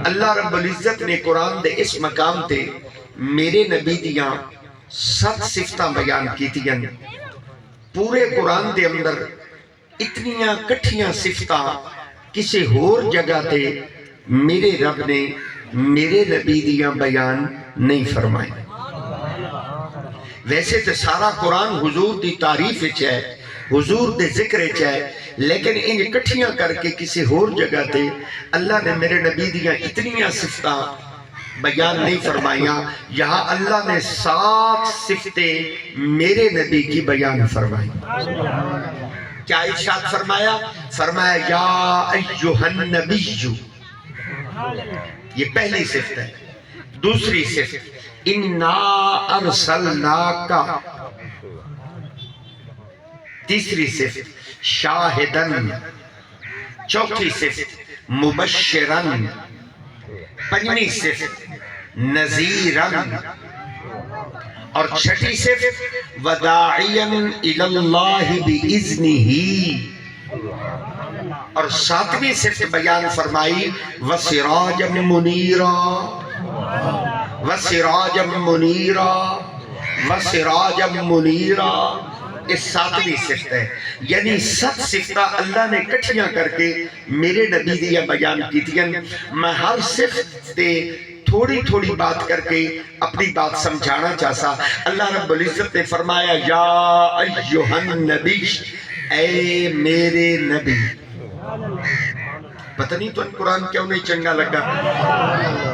اللہ رب العزت نے قرآن دے اس مقام تے میرے نبی دیاں 7 صفتاں بیان کیتیاں. پورے قرآن دے اندر اتنیاں کٹھیاں صفتاں کسی ہور جگہ تے میرے رب نے میرے نبی دیاں بیان نہیں فرمائے. ویسے تو سارا قرآن حضور دی تعریف ہے، حضور دے ذکر ہے، لیکن ان کٹھیاں کر کے کسی ہور جگہ تے اللہ نے میرے نبی دیاں اتنیاں صفتاں بیان نہیں فرمائیاں. یہاں اللہ نے 7 صفتیں میرے نبی کی بیان فرمائی. کیا ارشاد فرمایا؟ فرمایا یا ایھا النبی. یہ پہلی صفت ہے. دوسری صفت انا ارسلناک. تیسری صفت شاہدن. چوتھی صفت مبشرن. پنجویں صفت نذیرن. اور چھٹی صفت وداعیا الی اللہ باذنہ. اور 7ویں صفت بیان فرمائی وسراجا منیرا. وسراجا منیرا. وسراجا منیرا. اس 7ویں صفت ہے. یعنی 7 صفتہ اللہ نے کٹھیاں کر کے میرے نبی دیا بیان کیتیاں. میں ہر صفت تے تھوڑی تھوڑی بات کر کے اپنی بات سمجھانا چاہتا. اللہ رب العزت نے فرمایا یا ایھا النبی، اے میرے نبی. پتہ نہیں تو قرآن کیوں نہیں چنگا لگا.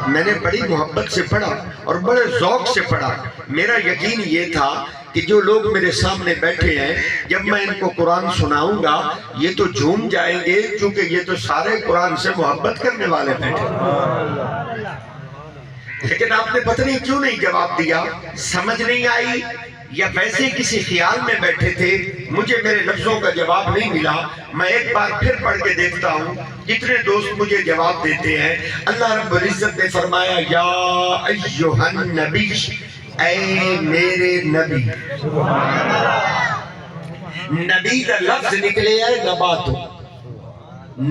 میں نے بڑی محبت سے پڑھا اور بڑے ذوق سے پڑھا. میرا یقین یہ تھا کہ جو لوگ میرے سامنے بیٹھے ہیں جب میں ان کو قرآن سناؤں گا یہ تو جھوم جائیں گے، کیونکہ یہ تو سارے قرآن سے محبت کرنے والے بیٹھے. لیکن آپ نے پتہ نہیں کیوں نہیں جواب دیا. سمجھ نہیں آئی یا ویسے کسی خیال میں بیٹھے تھے؟ مجھے میرے لفظوں کا جواب نہیں ملا. میں ایک بار پھر پڑھ کے دیکھتا ہوں کتنے دوست مجھے جواب دیتے ہیں. اللہ رب العزت نے فرمایا یا ایھا النبی، اے میرے نبی. نبی دا لفظ نکلے ہے نباتو.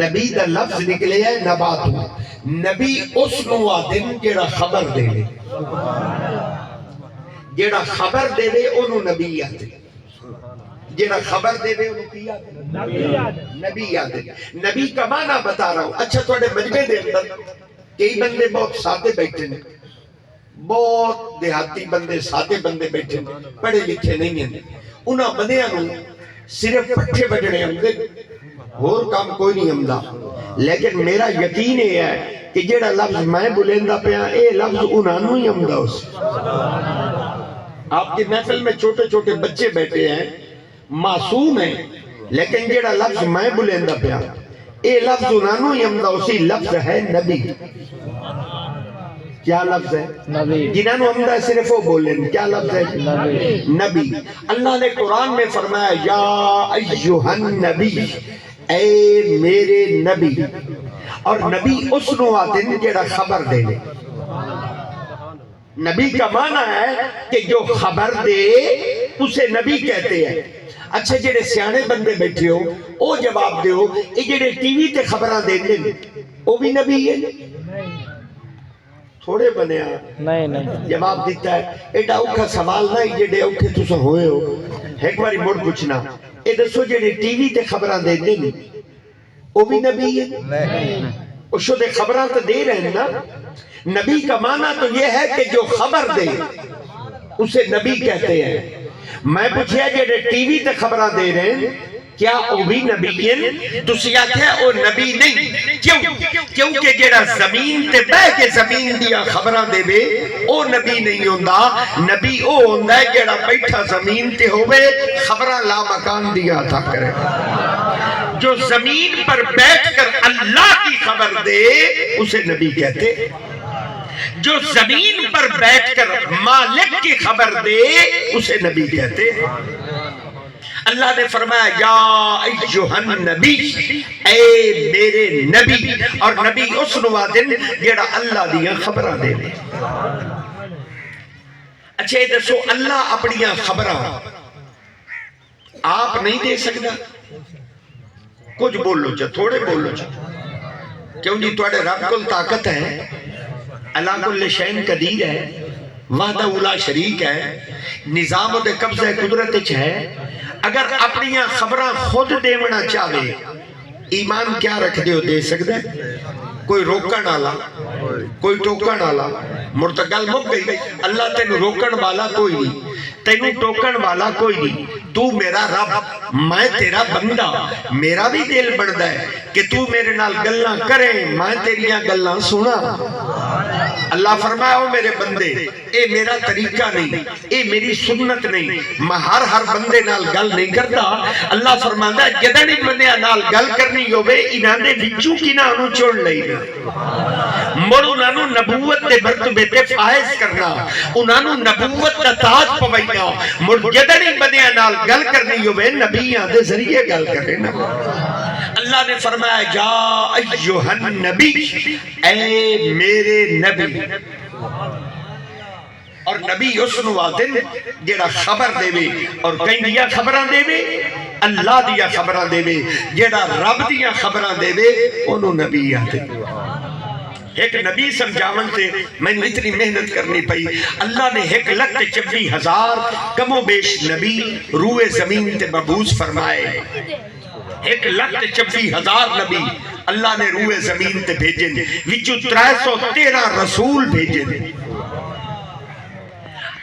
نبی دا لفظ نکلے ہے نباتو. نبی اس نو آدم جیڑا خبر دے لے. جیڑا خبر دے دے انہوں نبی آدھے. جیڑا خبر دے دے انہوں کی آدھے؟ نبی آدھے. نبی کا معنی بتا رہا ہوں. اچھا توڑے مجمع دے اندر کئی بندے بہت سادے بیٹھے ہیں، بہت دیہاتی بندے سادے بندے بیٹھے ہیں، پڑھے لکھے نہیں ہیں. انہاں بندیاں نوں صرف پٹھے بجنے ہمدے، اور کام کوئی نہیں ہمدا. لیکن میرا یقین ہے کہ جیڑا لفظ میں بلیندہ پیا اے لفظ انہاں نوں ہی ہمدا ہو. آپ کی محفل میں چھوٹے چھوٹے بچے بیٹھے ہیں، معصوم ہیں، لیکن جیڑا لفظ میں بلیندہ پیا اے لفظ انہاں نوں ہی ہمدا ہو. لفظ ہے نبی. کیا لفظ ہے؟ نبی. جنہاں نوں ہمدا ہے صرف وہ بولیں. کیا لفظ ہے؟ نبی. اللہ نے قرآن میں فرمایا یا ایھا النبی، اے میرے نبی. اور نبی اس نو آتے ہیں جیڑا خبر دے لے. نبی کا معنی ہے کہ جو خبر دے اسے نبی کہتے ہیں. اچھا جیڑے سیانے بندے بیٹھے ہو او جواب دے ہو یہ جیڑے ٹی وی تے خبراں دے دیں او بھی نبی ہے؟ تھوڑے بنے نہیں جواب دیتا ہے. ایڈا اوکھا سوال نہیں جیڑے اوکھے تساں ہوئے ہو. ایک باری مڑ پوچھنا اے دسو جیڑے ٹی وی تے خبراں دے دیں او بھی نبی ہے؟ اس شدے خبراں تو دے رہے ہیں نا. نبی کا معنی تو یہ ہے کہ جو خبر دے اسے نبی کہتے ہیں. میں پوچھیا جیڑے ٹی وی تے خبراں دے رہے ہیں کیا او بھی نبی ہیں؟ تو سیاہ ہے او نبی نہیں. کیوں؟ کیونکہ جیڑا زمین تے بہ کے زمین دیا خبراں دے بے او نبی نہیں ہوندا. نبی او ہوندا ہے جیڑا بیٹھا زمین تے ہوئے خبراں لا مکان دیا تھا کرے. جو زمین پر بیٹھ کر اللہ کی خبر دے اسے نبی کہتے. جو زمین پر بیٹھ کر مالک کی خبر دے اسے نبی کہتے. اللہ نے فرمایا یا ایھا النبی، اے میرے نبی. اور نبی اس نوادن جیڑا اللہ دیا خبراں دے لے. اچھے دسو اللہ اپنیاں خبراں آپ نہیں دے سکتا؟ کچھ بولو چا، تھوڑے بولو چا. کیوں جی تواڈے رب کول طاقت ہے، اللہ کل شین قدیر ہے، وحدہ لا شریک ہے، نظام دے قبضہ قدرت وچ ہے۔ اگر اپنی خبراں خود دیونا چاہے، ایمان کیا رکھ دیو دے سکتا ہے؟ کوئی روکن والا، کوئی ٹوکن والا، مرتگل مک گئی۔ اللہ تینو روکن والا کوئی نہیں، تینو ٹوکن والا کوئی نہیں۔ تو میرا رب، میں تیرا بندہ، میرا بھی دل بڑھدا ہے کہ تو میرے نال گلاں کرے، میں تیریاں گلاں سنا۔ اللہ فرمایا او میرے بندے، اے میرا طریقہ نہیں، اے میری سنت نہیں، میں ہر بندے نال گل نہیں کرتا۔ اللہ فرماندا ہے جدن بندے نال گل کرنی ہوے انہاں دے وچوں کناں نوں چن لینا، مڑ انہاں نوں نبوت دے مرتبے تے فائز کرنا، انہاں نوں نبوت دا تاج پوائنا، مڑ جدن بندے نال گل کرنی ہوے نبیاں دے ذریعے گل کرے نا۔ اللہ نے فرمایا یا ایھا النبی، اے میرے نبی۔ اور نبی اس نو آتے جیڑا خبر دے وے، اور کہیں دیا خبراں دے وے، اللہ دیا خبراں دے وے، جیڑا رب دیا خبراں دے وے انہوں نبی آتے۔ ایک نبی سمجھاون سے میں نے اتنی محنت کرنی پئی۔ اللہ نے 1,24,000 کم و بیش نبی روئے زمین تے مبعوث فرمائے۔ 1,24,000 نبی اللہ نے روئے زمین تے بھیجے، وچوں 313 رسول بھیجے۔